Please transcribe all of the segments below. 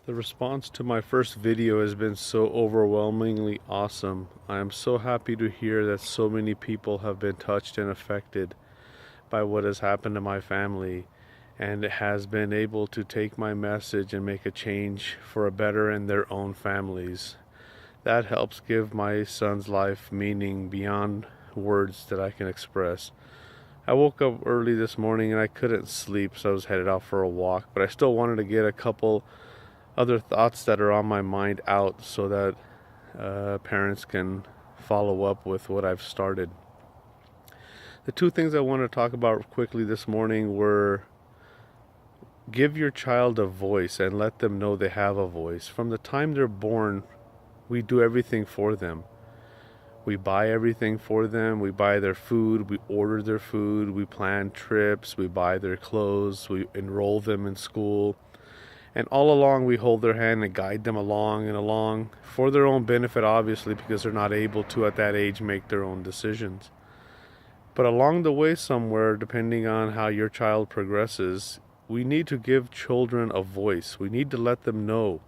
The response to my first video has been so overwhelmingly awesome. I am so happy to hear that so many people have been touched and affected by what has happened to my family and has been able to take my message and make a change for a better in their own families. That helps give my son's life meaning beyond words that I can express. I woke up early this morning and I couldn't sleep, so I was headed out for a walk, but I still wanted to get a couple other thoughts that are on my mind out so that parents can follow up with what I've started. The two things I want to talk about quickly this morning were: give your child a voice and let them know they have a voice. From the time they're born, we do everything for them. We buy everything for them. We buy their food, we order their food, we plan trips, we buy their clothes, we enroll them in school. And all along we hold their hand and guide them along and along for their own benefit, obviously, because they're not able to at that age make their own decisions. But along the way somewhere, depending on how your child progresses, we need to give children a voice. We need to let them know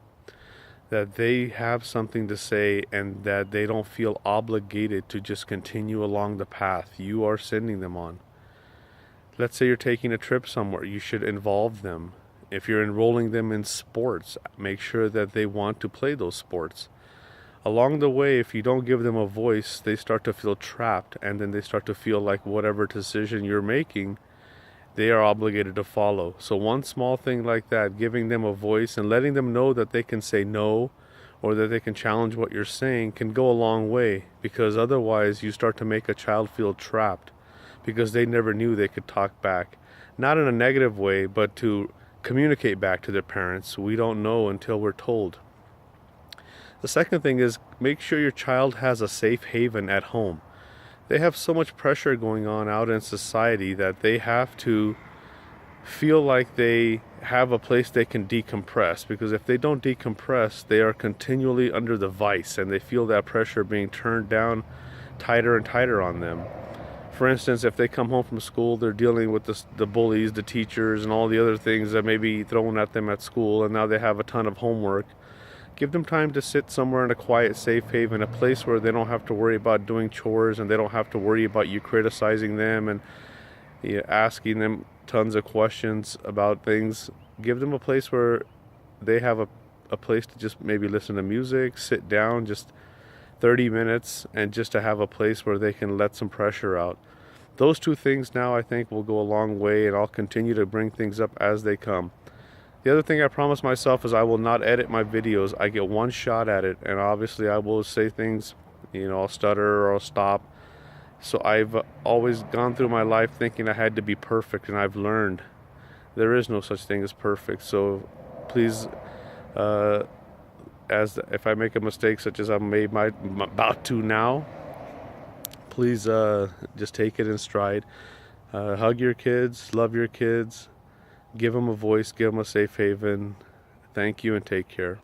that they have something to say and that they don't feel obligated to just continue along the path you are sending them on. Let's say you're taking a trip somewhere, you should involve them. If you're enrolling them in sports, make sure that they want to play those sports. Along the way, if you don't give them a voice, they start to feel trapped, and then they start to feel like whatever decision you're making, they are obligated to follow. So one small thing like that, giving them a voice and letting them know that they can say no or that they can challenge what you're saying, can go a long way, because otherwise you start to make a child feel trapped because they never knew they could talk back. Not in a negative way, but to communicate back to their parents. We don't know until we're told. The second thing is, make sure your child has a safe haven at home. They have so much pressure going on out in society that they have to feel like they have a place they can decompress, because if they don't decompress, they are continually under the vice and they feel that pressure being turned down tighter and tighter on them. For instance, if they come home from school, they're dealing with the bullies, the teachers, and all the other things that may be thrown at them at school, and now they have a ton of homework. Give them time to sit somewhere in a quiet, safe haven, a place where they don't have to worry about doing chores and they don't have to worry about you criticizing them and asking them tons of questions about things. Give them a place where they have a place to just maybe listen to music, sit down, just 30 minutes, and just to have a place where they can let some pressure out. Those two things now I think will go a long way, and I'll continue to bring things up as they come. The other thing I promise myself is I will not edit my videos. I get one shot at it, and obviously I will say things, I'll stutter or I'll stop. So I've always gone through my life thinking I had to be perfect, and I've learned there is no such thing as perfect. So please, if I make a mistake such as I'm about to now, please just take it in stride. Hug your kids, love your kids, give them a voice, give them a safe haven. Thank you and take care.